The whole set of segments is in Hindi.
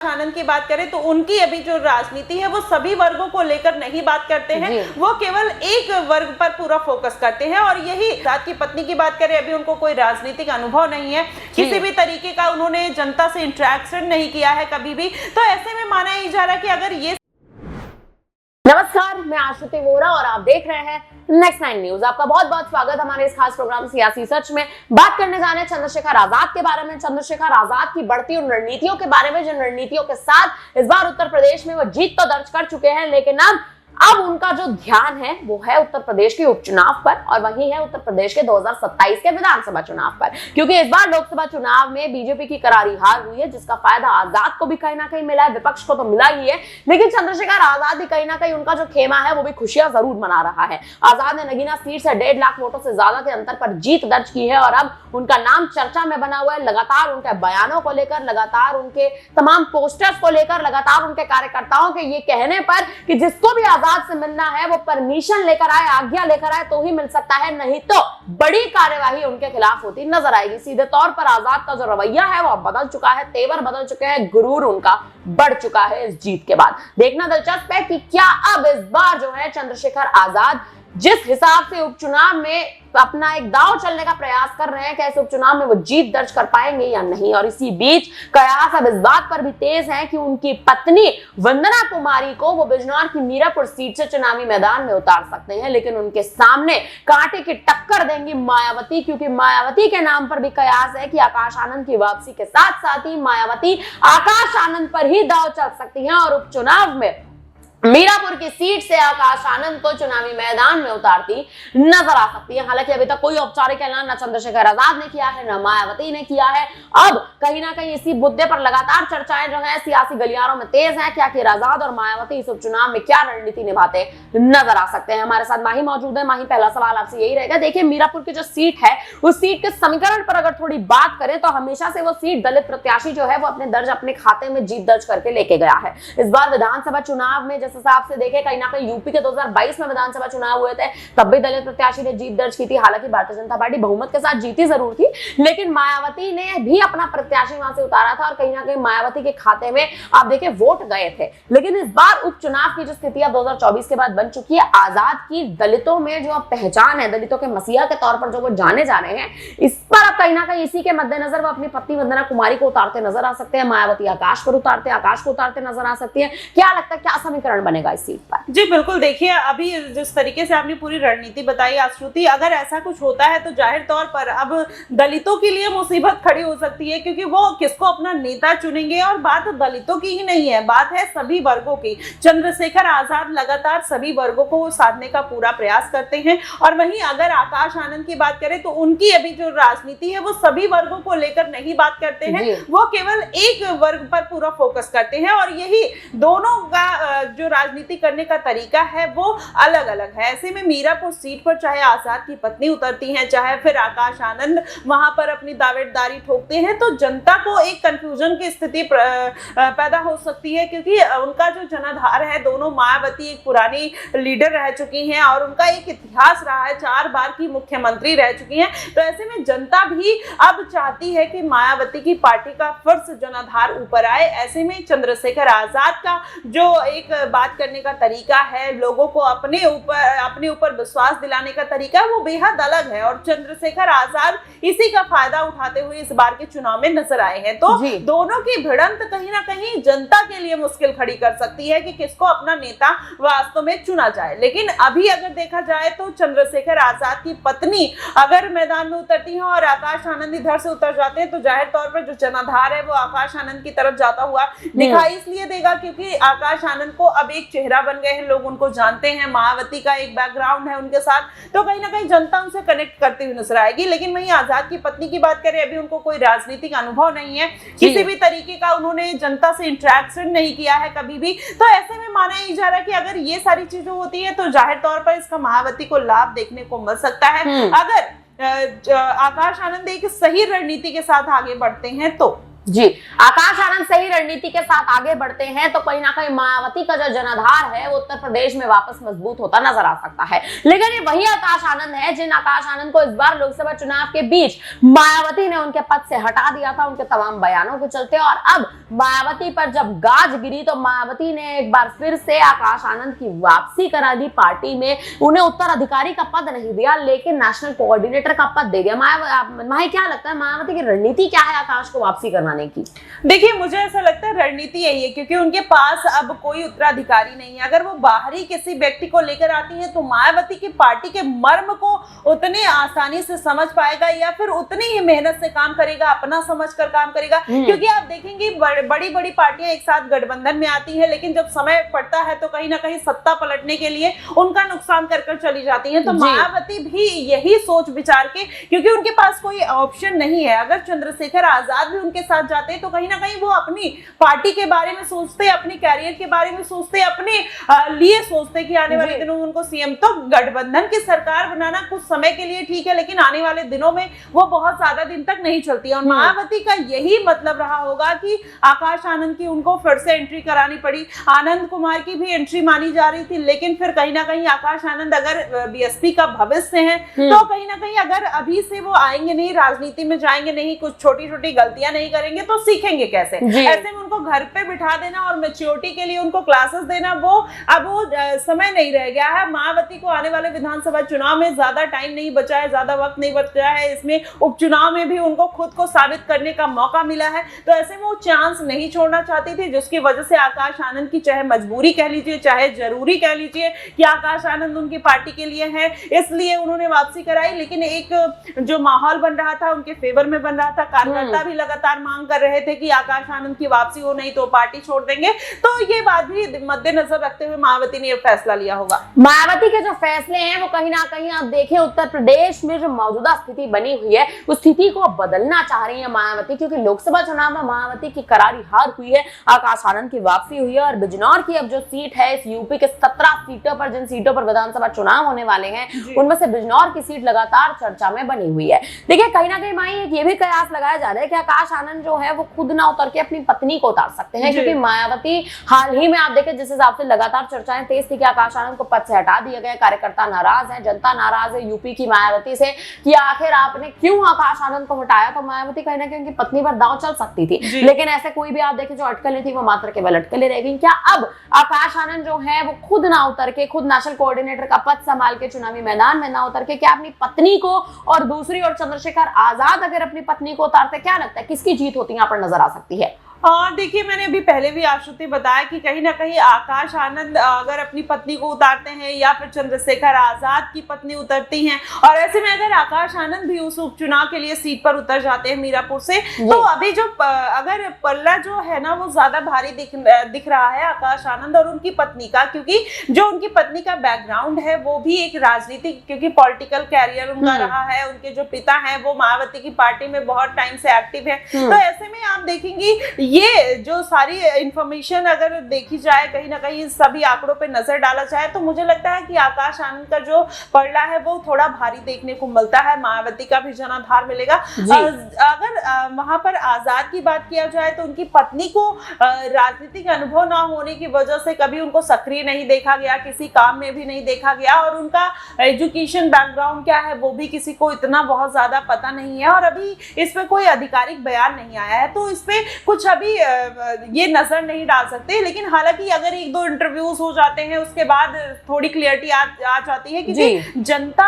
आनंद की बात करें तो उनकी अभी जो राजनीति है वो सभी वर्गों को लेकर नहीं बात करते हैं, वो केवल एक वर्ग पर पूरा फोकस करते हैं। और यही आजाद की पत्नी की बात करें, अभी उनको कोई राजनीतिक अनुभव नहीं है, किसी भी तरीके का उन्होंने जनता से इंटरेक्शन नहीं किया है कभी भी। तो ऐसे में माना ही जा रहा है कि अगर ये। नमस्कार, मैं आश्रुति वोरा और आप देख रहे हैं नेक्स्ट 9 न्यूज। आपका बहुत बहुत स्वागत हमारे इस खास प्रोग्राम सियासी सच में। बात करने जा रहे हैं चंद्रशेखर आजाद के बारे में। चंद्रशेखर आजाद की बढ़ती हुई रणनीतियों के बारे में, जिन रणनीतियों के साथ इस बार उत्तर प्रदेश में वो जीत तो दर्ज कर चुके हैं, लेकिन अब उनका जो ध्यान है वो है उत्तर प्रदेश के उपचुनाव पर, और वही है उत्तर प्रदेश के 2027 के विधानसभा चुनाव पर। क्योंकि इस बार लोकसभा चुनाव में बीजेपी की करारी हार हुई है, जिसका फायदा आजाद को भी कहीं ना कहीं मिला है, विपक्ष को तो मिला ही है, लेकिन चंद्रशेखर आजाद भी कहीं ना कहीं उनका जो खेमा है वो भी खुशियां जरूर मना रहा है। आजाद ने नगीना सीट से 1.5 लाख वोटों से ज्यादा के अंतर पर जीत दर्ज की है, और अब उनका नाम चर्चा में बना हुआ है। लगातार उनके बयानों को लेकर, लगातार उनके तमाम पोस्टर्स को लेकर, लगातार उनके कार्यकर्ताओं के ये कहने पर कि जिसको भी आजाद से मिलना है वो परमिशन लेकर आए, आज्ञा लेकर आए तो ही मिल सकता है, नहीं तो बड़ी कार्यवाही उनके खिलाफ होती नजर आएगी। सीधे तौर पर आजाद का जो रवैया है वो बदल चुका है, तेवर बदल चुके हैं, गुरूर उनका बढ़ चुका है इस जीत के बाद। देखना दिलचस्प है कि क्या अब इस बार जो है चंद्रशेखर आजाद जिस हिसाब से उपचुनाव में अपना एक दांव चलने का प्रयास कर रहे हैं, क्या इस उपचुनाव में वो जीत दर्ज कर पाएंगे या नहीं। और इसी बीच कयास अब इस बात पर भी तेज है कि उनकी पत्नी वंदना कुमारी को वो बिजनौर की मीरापुर सीट से चुनावी मैदान में उतार सकते हैं, लेकिन उनके सामने कांटे की टक्कर देंगी मायावती, क्योंकि मायावती के नाम पर भी कयास है कि आकाश आनंद की वापसी के साथ साथ ही मायावती आकाश आनंद पर ही दांव चल सकती हैं और उपचुनाव में मीरापुर की सीट से आकाश आनंद को चुनावी मैदान में उतारती नजर आ सकती है। हालांकि अभी तक कोई औपचारिक ऐलान न चंद्रशेखर आजाद ने किया है, न मायावती ने किया है। अब कहीं ना कहीं इसी मुद्दे पर लगातार चर्चाएं जो है सियासी गलियारों में तेज है कि आखिर आजाद और मायावती इस उपचुनाव में क्या रणनीति निभाते नजर आ सकते हैं। हमारे साथ माही मौजूद है। माही, पहला सवाल आपसे यही रहेगा, देखिए मीरापुर की जो सीट है उस सीट के समीकरण पर अगर थोड़ी बात करें तो हमेशा से वो सीट दलित प्रत्याशी जो है वो अपने खाते में जीत दर्ज करके लेके गया है। इस बार विधानसभा चुनाव में जिस हिसाब से देखे, कहीं ना कहीं यूपी के 2022 में विधानसभा चुनाव हुए थे, तब भी दलित प्रत्याशी ने जीत दर्ज की थी। हालांकि भारतीय जनता पार्टी बहुमत के साथ जीती जरूर थी, लेकिन मायावती ने भी अपना प्रत्याशी वहां से उतारा था और कहीं ना कहीं मायावती के खाते में आप देखिए वोट गए थे। लेकिन इस बार उपचुनाव की जो स्थिति 2024 के बाद बन चुकी है, आजाद की दलितों में जो पहचान है, दलितों के मसीहा के तौर पर जो वो जाने जा रहे हैं, इस पर अब कहीं ना कहीं इसी के मद्देनजर वो अपनी पत्नी वंदना कुमारी को उतारते नजर आ सकते हैं। मायावती आकाश को उतारते नजर आ सकती है। क्या लगता है, क्या समीकरण बनेगा सीट पर? जी बिल्कुल, देखिए अभी जिस तरीके से आपने पूरी रणनीति बताई आश्रुति, अगर ऐसा कुछ होता है तो जाहिर तौर पर अब दलितों के लिए मुसीबत खड़ी हो सकती है, क्योंकि वो किसको अपना नेता चुनेंगे। और बात दलितों की ही नहीं है, बात है सभी वर्गों की। चंद्रशेखर आजाद लगातार सभी वर्गों को साधने का पूरा प्रयास करते हैं। और वहीं अगर आकाश आनंद की बात करें तो उनकी अभी जो राजनीति है वो सभी वर्गों को लेकर नहीं बात करते हैं, वो केवल एक वर्ग पर पूरा फोकस करते हैं। और यही दोनों का जो राजनीति करने का तरीका है वो अलग अलग है। ऐसे में मीरापुर सीट पर चाहे आजाद की पत्नी उतरती हैं, चाहे फिर आकाश आनंद वहां पर अपनी दावेदारी ठोकते हैं, तो जनता को एक कंफ्यूजन की स्थिति पैदा हो सकती है, क्योंकि उनका जो जनाधार है, दोनों मायावती एक पुरानी लीडर रह चुकी हैं और उनका एक इतिहास रहा है, 4 बार की मुख्यमंत्री रह चुकी हैं। तो ऐसे में जनता भी अब चाहती है कि मायावती की पार्टी का फिर से जनाधार ऊपर आए। ऐसे में चंद्रशेखर आजाद का जो एक बात करने का तरीका है, लोगों को अपने ऊपर विश्वास दिलाने का तरीका है, वो बेहद अलग है। और चंद्रशेखर आजाद इसी का फायदा उठाते हुए इस बार के चुनाव में नजर आए हैं। तो दोनों की भिड़ंत कहीं ना कहीं जनता के लिए मुश्किल खड़ी कर सकती है कि किसको अपना नेता वास्तव में चुना जाए। लेकिन अभी अगर देखा जाए तो चंद्रशेखर आजाद की पत्नी अगर मैदान में उतरती है और आकाश आनंद इधर से उतर जाते हैं, तो जाहिर तौर पर जो जनाधार है वो आकाश आनंद की तरफ जाता हुआ दिखाई इसलिए देगा क्योंकि आकाश आनंद को अब एक चेहरा बन गए हैं, लोग उनको जानते हैं, मायावती का एक बैकग्राउंड है उनके साथ, तो कहीं ना कहीं जनता उनसे कनेक्ट करती हुई नजर आएगी। लेकिन वहीं आजाद की पत्नी की बात करें, अभी उनको कोई राजनीतिक अनुभव नहीं है, किसी भी तरीके का उन्होंने जनता से इंटरेक्शन नहीं किया है कभी भी। तो ऐसे में माना ही जा रहा है कि अगर ये सारी चीजें होती है तो जाहिर तौर पर इसका मायावती को लाभ देखने को मिल सकता है, अगर आकाश आनंद एक सही रणनीति के साथ आगे बढ़ते हैं तो। जी, आकाश आनंद सही रणनीति के साथ आगे बढ़ते हैं तो कहीं ना कहीं मायावती का जो जनाधार है वो उत्तर प्रदेश में वापस मजबूत होता नजर आ सकता है। लेकिन ये वही आकाश आनंद है जिन आकाश आनंद को इस बार लोकसभा चुनाव के बीच मायावती ने उनके पद से हटा दिया था उनके तमाम बयानों के चलते, और अब मायावती पर जब गाज गिरी तो मायावती ने एक बार फिर से आकाश आनंद की वापसी करा दी पार्टी में। उन्हें उत्तराधिकारी का पद नहीं दिया लेकिन नेशनल कोऑर्डिनेटर का पद दे दिया। माही क्या लगता है मायावती की रणनीति क्या है आकाश को वापसी करवाने की? देखिए, मुझे ऐसा लगता है रणनीति यही है, क्योंकि उनके पास अब कोई उत्तराधिकारी नहीं है। अगर वो बाहरी किसी व्यक्ति को लेकर आती है तो मायावती की पार्टी के मर्म को उतने आसानी से समझ पाएगा या फिर उतनी ही मेहनत से काम करेगा, अपना समझकर काम करेगा। क्योंकि आप देखेंगे बड़ी बड़ी पार्टियां एक साथ गठबंधन में आती है, लेकिन जब समय पड़ता है तो कहीं ना कहीं सत्ता पलटने के लिए उनका नुकसान कर चली जाती है। तो मायावती भी यही सोच विचार के, क्योंकि उनके पास कोई ऑप्शन नहीं है, अगर चंद्रशेखर आजाद भी उनके साथ जाते तो कहीं ना कहीं वो अपनी पार्टी के बारे में सोचते, अपने कैरियर के बारे में सोचते, अपने लिए सोचते कि आने वाले दिनों में उनको सीएम। तो गठबंधन की सरकार बनाना कुछ समय के लिए ठीक है, लेकिन आने वाले दिनों में वो बहुत ज्यादा दिन तक नहीं चलती है। और मायावती का यही मतलब रहा होगा कि आकाश आनंद की उनको फिर से एंट्री करानी पड़ी। आनंद कुमार की भी एंट्री मानी जा रही थी, लेकिन फिर कहीं ना कहीं आकाश आनंद अगर बीएसपी का भविष्य है तो कहीं ना कहीं अगर अभी से वो आएंगे नहीं, राजनीति में जाएंगे नहीं, कुछ छोटी छोटी गलतियां नहीं करेंगे तो सीखेंगे कैसे? ऐसे में उनको घर पे बिठा देना और मैच्योरिटी के लिए उनको क्लासेस देना, वो समय नहीं रह गया है। मायावती को आने वाले विधानसभा चुनाव में ज्यादा टाइम नहीं बचा है, ज्यादा वक्त नहीं बचा है। इसमें उपचुनाव में भी उनको खुद को साबित करने का मौका मिला है, तो ऐसे में वो चांस नहीं छोड़ना चाहती थी, जिसकी वजह से आकाश आनंद की चाहे मजबूरी कह लीजिए चाहे जरूरी कह लीजिए कि आकाश आनंद उनकी पार्टी के लिए है, इसलिए उन्होंने वापसी कराई। लेकिन एक जो माहौल बन रहा था उनके फेवर में बन रहा था, कार्यकर्ता भी लगातार मांग कर रहे थे कि आकाश आनंद की वापसी हो, नहीं तो पार्टी छोड़ देंगे। तो ये बात भी मद्देनजर रखते हुए मायावती ने यह फैसला लिया होगा। मायावती के जो फैसले हैं वो कहीं ना कहीं आप देखें उत्तर प्रदेश में जो मौजूदा स्थिति बनी हुई है उस स्थिति को बदलना चाह रही है मायावती, क्योंकि लोकसभा चुनाव में मायावती की करारी हार हुई है, आकाश आनंद की वापसी हुई है और बिजनौर की अब जो सीट है इस यूपी के 17 सीटों पर, जिन सीटों पर विधानसभा चुनाव होने वाले हैं उनमें से बिजनौर की सीट लगातार चर्चा में बनी हुई है। देखिए कहीं ना कहीं माई ये भी कयास लगाया जा रहा है कि आकाश आनंद जो है वो खुद ना उतर के अपनी पत्नी को उतार सकते हैं, क्योंकि मायावती हाल ही में आप देखें जिस हिसाब से लगातार चर्चाएं तेज थी कि आकाश आनंद को पद से हटा दिया गया, कार्यकर्ता नाराज है, जनता नाराज है यूपी की मायावती से कि आखिर आपने क्यों आकाश आनंद को हटाया। तो मायावती कहीं ना कहीं उनकी पत्नी पर दांव चल सकती थी, लेकिन ऐसे कोई भी आप देखें जो अटकलें थी वो मात्र केवल अटकलें रह गई। क्या अब आकाश आनंद जो है वो खुद ना उतर के, खुद नेशनल कोऑर्डिनेटर का पद संभाल के चुनावी मैदान में ना उतर के, क्या अपनी पत्नी को और दूसरी ओर चंद्रशेखर आजाद अगर अपनी पत्नी को उतारते, क्या लगता है किसकी जीत होती यहाँ पर नजर आ सकती है? देखिए, मैंने अभी पहले भी आश्रुति बताया कि कहीं ना कहीं आकाश आनंद अगर अपनी पत्नी को उतारते हैं या फिर चंद्रशेखर आजाद की पत्नी उतरती हैं, और ऐसे में अगर आकाश आनंद भी उस उपचुनाव के लिए सीट पर उतर जाते हैं मीरापुर से, तो अभी जो अगर पल्ला जो है ना वो ज्यादा भारी दिख रहा है आकाश आनंद और उनकी पत्नी का, क्योंकि जो उनकी पत्नी का बैकग्राउंड है वो भी एक राजनीतिक, क्योंकि पॉलिटिकल कैरियर उनका रहा है, उनके जो पिता हैं वो मायावती की पार्टी में बहुत टाइम से एक्टिव है। तो ऐसे में आप देखेंगे ये जो सारी इंफॉर्मेशन अगर देखी जाए, कहीं ना कहीं सभी आंकड़ों पे नजर डाला जाए, तो मुझे लगता है कि आकाश आनंद का जो पलड़ा है वो थोड़ा भारी देखने को मिलता है, मायावती का भी जनाधार मिलेगा। अगर वहां पर आजाद की बात किया जाए तो उनकी पत्नी को राजनीतिक अनुभव ना होने की वजह से कभी उनको सक्रिय नहीं देखा गया, किसी काम में भी नहीं देखा गया, और उनका एजुकेशन बैकग्राउंड क्या है वो भी किसी को इतना बहुत ज्यादा पता नहीं है, और अभी इस पे कोई आधिकारिक बयान नहीं आया है, तो इस पे कुछ अभी ये नजर नहीं डाल सकते। लेकिन हालांकि अगर एक दो इंटरव्यूज हो जाते हैं उसके बाद थोड़ी क्लियरिटी आ जाती है कि जनता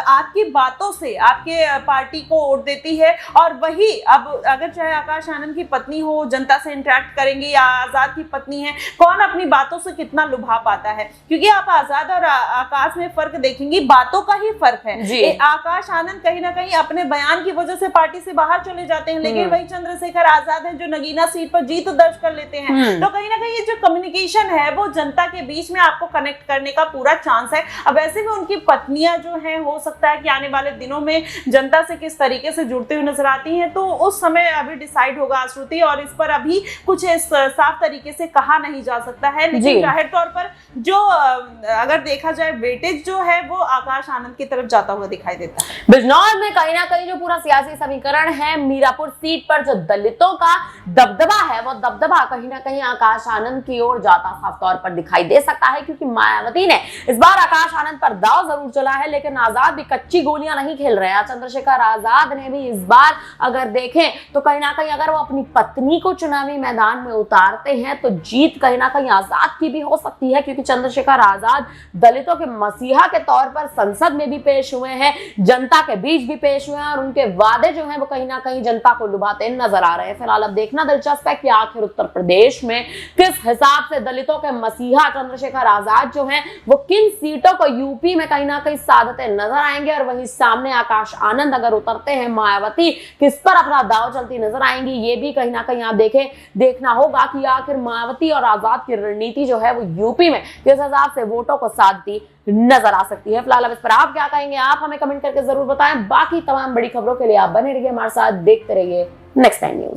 आपकी बातों से आपके पार्टी को वोट देती है, और वही अब अगर चाहे आकाश आनंद की पत्नी हो, जनता से इंटरेक्ट करेंगे, या आजाद की पत्नी है, कौन अपनी बातों से कितना लुभा पाता है, क्योंकि आप आजाद और आकाश में फर्क देखेंगे, बातों का ही फर्क है। आकाश आनंद कहीं ना कहीं अपने बयान की वजह से पार्टी से बाहर चले जाते हैं, लेकिन वही चंद्रशेखर आजाद है जो नगीना बढ़िया सीट पर जीत दर्ज कर लेते हैं। तो कहीं ना कहीं ये जो कम्युनिकेशन है वो जनता के बीच में आपको कनेक्ट करने का पूरा चांस है। अब वैसे भी उनकी पत्नियां जो है हो सकता है कि आने वाले दिनों में जनता से किस तरीके से जुड़ते हुए नजर आती हैं, तो उस समय अभी डिसाइड होगा आश्रुति, और इस पर अभी कुछ साफ तरीके से कहा नहीं जा सकता है। लेकिन जाहिर तौर पर जो अगर देखा जाए वेटेज जो है वो आकाश आनंद की तरफ जाता हुआ दिखाई देता है। बिजनौर में कहीं ना कहीं जो पूरा सियासी समीकरण है, मीरापुर सीट पर जो दलितों का दबदबा है वो दबदबा कहीं ना कहीं आकाश आनंद की ओर जाता साफ तौर पर दिखाई दे सकता है, क्योंकि मायावती ने इस बार आकाश आनंद पर दाव जरूर चला है, लेकिन आजाद भी कच्ची गोलियां नहीं खेल रहे हैं। चंद्रशेखर आजाद ने भी इस बार अगर देखें तो कहीं ना कहीं अगर वो अपनी पत्नी को चुनावी मैदान में उतारते हैं तो जीत कहीं ना कहीं आजाद की भी हो सकती है, क्योंकि चंद्रशेखर आजाद दलितों के मसीहा के तौर पर संसद में भी पेश हुए हैं, जनता के बीच भी पेश हुए हैं, और उनके वादे जो हैं वो कहीं ना कहीं जनता को लुभाते नजर आ रहे हैं। फिलहाल अब देखना दिलचस्प है कि आखिर उत्तर प्रदेश में किस हिसाब से दलितों के मसीहा चंद्रशेखर आजाद जो हैं वो किन सीटों को यूपी में कहीं ना कहीं साधते नजर आएंगे, और वहीं सामने आकाश आनंद अगर उतरते हैं, मायावती किस पर अपना दाव चलती नजर आएंगी। ये भी कहीं ना कहीं आप देखना होगा कि आखिर मायावती और आजाद की रणनीति जो है वो यूपी में किस हिसाब से वोटों को साधती नजर आ सकती है। फिलहाल अब इस पर आप क्या कहेंगे, आप हमें कमेंट करके जरूर बताएं। बाकी तमाम बड़ी खबरों के लिए आप बने रहिए हमारे साथ, देखते रहिए नेक्स्ट टाइम न्यूज।